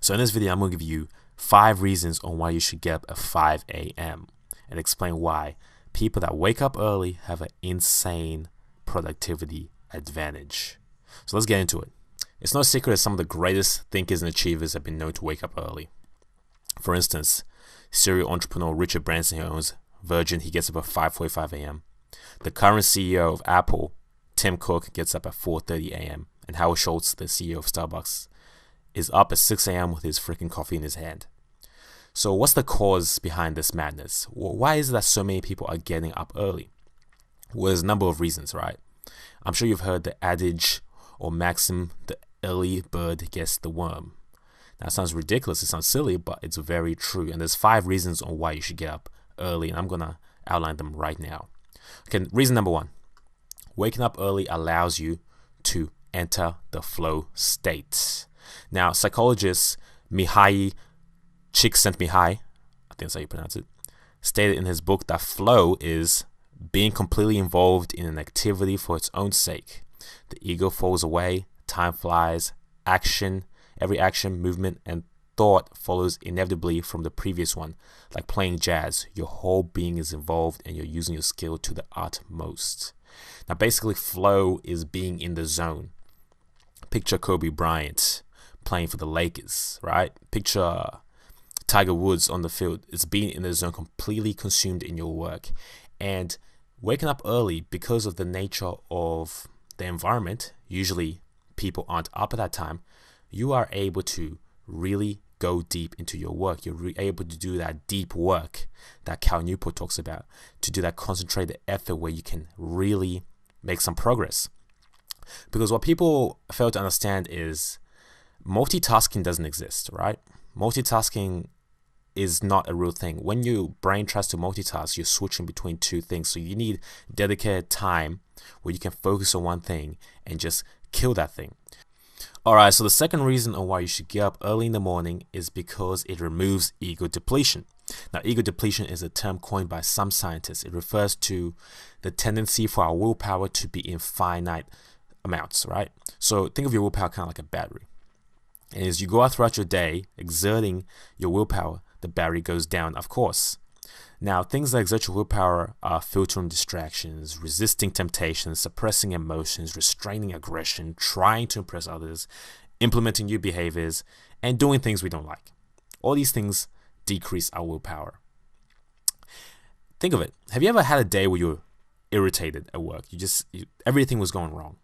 So in this video, I'm going to give you 5 reasons on why you should get up at 5 a.m. and explain why people that wake up early have an insane productivity advantage. So let's get into it. It's no secret that some of the greatest thinkers and achievers have been known to wake up early. For instance, serial entrepreneur Richard Branson, who owns Virgin, he gets up at 5:45 a.m. The current CEO of Apple, Tim Cook, gets up at 4:30 a.m. And Howard Schultz, the CEO of Starbucks, is up at 6 a.m. with his freaking coffee in his hand. So what's the cause behind this madness? Why is it that so many people are getting up early? Well, there's a number of reasons, right? I'm sure you've heard the adage or maxim, the early bird gets the worm. Now, it sounds ridiculous, it sounds silly, but it's very true. And there's 5 reasons on why you should get up early, and I'm going to outline them right now. Okay, reason number 1. Waking up early allows you to enter the flow state. Now, psychologist Mihaly Csikszentmihalyi, I think that's how you pronounce it, stated in his book that flow is being completely involved in an activity for its own sake. The ego falls away, time flies, every action, movement, and thought follows inevitably from the previous one. Like playing jazz, your whole being is involved and you're using your skill to the utmost. Now, basically, flow is being in the zone. Picture Kobe Bryant playing for the Lakers, right? Picture Tiger Woods on the field. It's being in the zone, completely consumed in your work. And waking up early, because of the nature of the environment, usually people aren't up at that time, you are able to really go deep into your work. You're able to do that deep work that Cal Newport talks about, to do that concentrated effort where you can really make some progress. Because what people fail to understand is multitasking doesn't exist, right? Multitasking is not a real thing. When your brain tries to multitask, you're switching between 2 things. So you need dedicated time where you can focus on one thing and just kill that thing. Alright, so the second reason on why you should get up early in the morning is because it removes ego depletion. Now, ego depletion is a term coined by some scientists. It refers to the tendency for our willpower to be in finite amounts, right? So think of your willpower kind of like a battery. And as you go out throughout your day, exerting your willpower, the battery goes down, of course. Now, things that exert your willpower are filtering distractions, resisting temptations, suppressing emotions, restraining aggression, trying to impress others, implementing new behaviors, and doing things we don't like. All these things decrease our willpower. Think of it. Have you ever had a day where you're irritated at work? Everything was going wrong.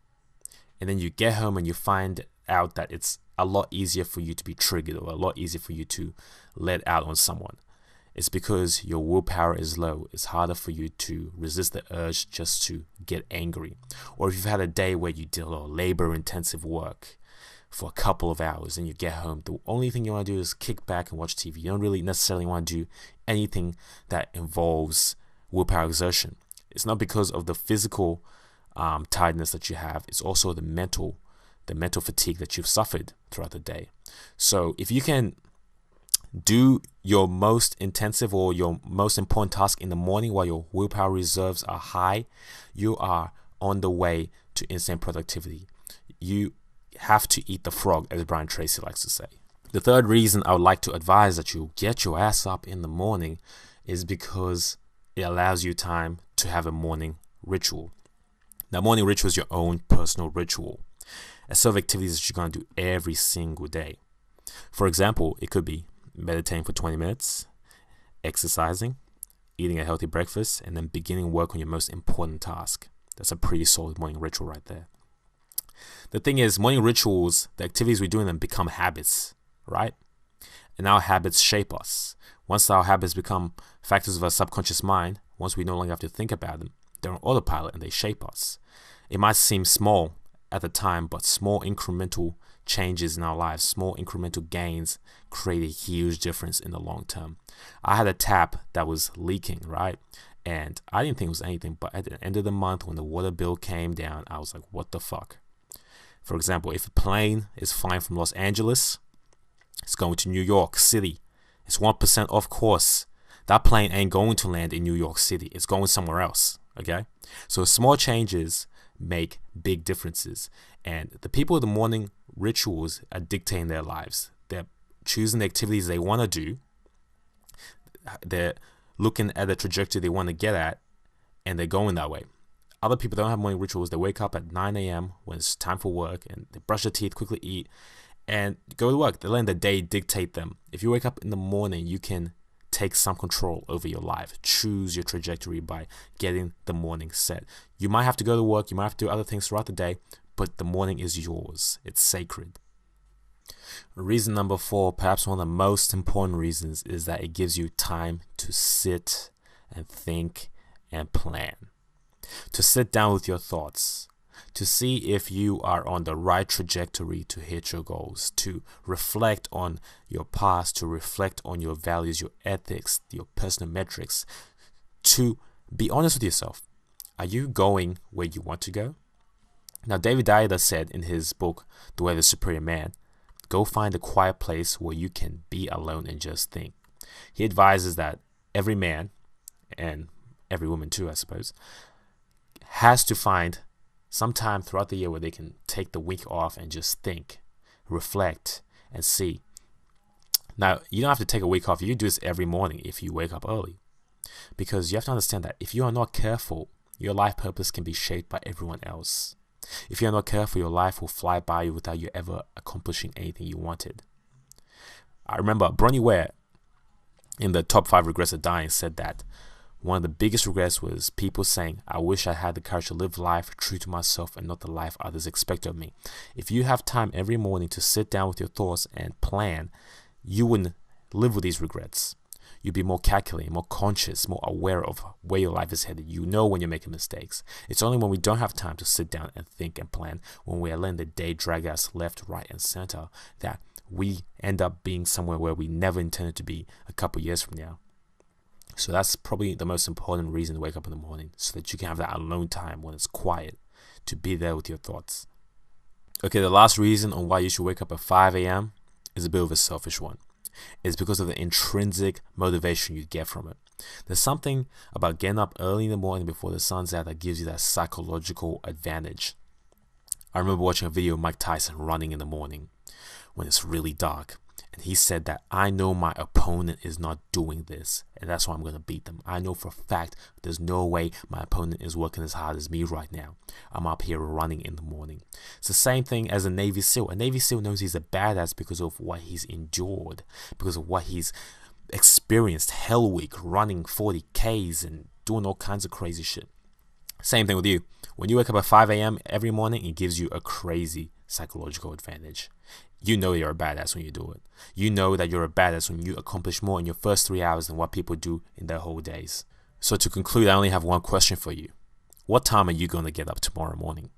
And then you get home and you find out that it's a lot easier for you to be triggered, or a lot easier for you to let out on someone. It's because your willpower is low. It's harder for you to resist the urge just to get angry. Or if you've had a day where you did a lot of labor-intensive work for a couple of hours and you get home, the only thing you want to do is kick back and watch TV. You don't really necessarily want to do anything that involves willpower exertion. It's not because of the physical tiredness that you have. It's also the mental fatigue that you've suffered throughout the day. So if you can do your most intensive or your most important task in the morning while your willpower reserves are high, you are on the way to insane productivity. You have to eat the frog, as Brian Tracey likes to say. The third reason I would like to advise that you get your ass up in the morning is because it allows you time to have a morning ritual. Now, morning ritual is your own personal ritual. A set of activities that you're going to do every single day. For example, it could be meditating for 20 minutes, exercising, eating a healthy breakfast, and then beginning work on your most important task. That's a pretty solid morning ritual right there. The thing is, morning rituals, the activities we do in them become habits, right? And our habits shape us. Once our habits become factors of our subconscious mind, once we no longer have to think about them, they're on autopilot and they shape us. It might seem small at the time, but small incremental changes in our lives, small incremental gains create a huge difference in the long term. I had a tap that was leaking, right? And I didn't think it was anything, but at the end of the month when the water bill came down, I was like, what the fuck? For example, if a plane is flying from Los Angeles, it's going to New York City, it's 1% off course. That plane ain't going to land in New York City. It's going somewhere else, okay? So small changes make big differences. And the people with the morning rituals are dictating their lives. They're choosing the activities they want to do. They're looking at the trajectory they want to get at, and they're going that way. Other people don't have morning rituals. They wake up at 9 a.m. when it's time for work, and they brush their teeth, quickly eat, and go to work. They're letting the day dictate them. If you wake up in the morning, you can take some control over your life. Choose your trajectory by getting the morning set. You might have to go to work. You might have to do other things throughout the day, but the morning is yours. It's sacred. Reason number 4, perhaps one of the most important reasons, is that it gives you time to sit and think and plan. To sit down with your thoughts, to see if you are on the right trajectory to hit your goals, to reflect on your past, to reflect on your values, your ethics, your personal metrics, to be honest with yourself. Are you going where you want to go? Now, David Dyer said in his book, The Way of the Superior Man, go find a quiet place where you can be alone and just think. He advises that every man, and every woman too, I suppose, has to find some time throughout the year where they can take the week off and just think, reflect, and see. Now, you don't have to take a week off. You do this every morning if you wake up early. Because you have to understand that if you are not careful, your life purpose can be shaped by everyone else. If you're not careful, your life will fly by you without you ever accomplishing anything you wanted. I remember Bronnie Ware, in the top 5 regrets of dying, said that one of the biggest regrets was people saying, I wish I had the courage to live life true to myself and not the life others expect of me. If you have time every morning to sit down with your thoughts and plan, you wouldn't live with these regrets. You'd be more calculating, more conscious, more aware of where your life is headed. You know when you're making mistakes. It's only when we don't have time to sit down and think and plan, when we are letting the day drag us left, right, and center, that we end up being somewhere where we never intended to be a couple years from now. So that's probably the most important reason to wake up in the morning, so that you can have that alone time when it's quiet, to be there with your thoughts. Okay, the last reason on why you should wake up at 5 a.m. is a bit of a selfish one. It's because of the intrinsic motivation you get from it. There's something about getting up early in the morning before the sun's out that gives you that psychological advantage. I remember watching a video of Mike Tyson running in the morning when it's really dark. And he said that, I know my opponent is not doing this, and that's why I'm going to beat them. I know for a fact there's no way my opponent is working as hard as me right now. I'm up here running in the morning. It's the same thing as a Navy SEAL. A Navy SEAL knows he's a badass because of what he's endured, because of what he's experienced. Hell Week, running 40 Ks and doing all kinds of crazy shit. Same thing with you. When you wake up at 5 a.m. every morning, it gives you a crazy psychological advantage. You know you're a badass when you do it. You know that you're a badass when you accomplish more in your first 3 hours than what people do in their whole days. So to conclude, I only have one question for you. What time are you going to get up tomorrow morning?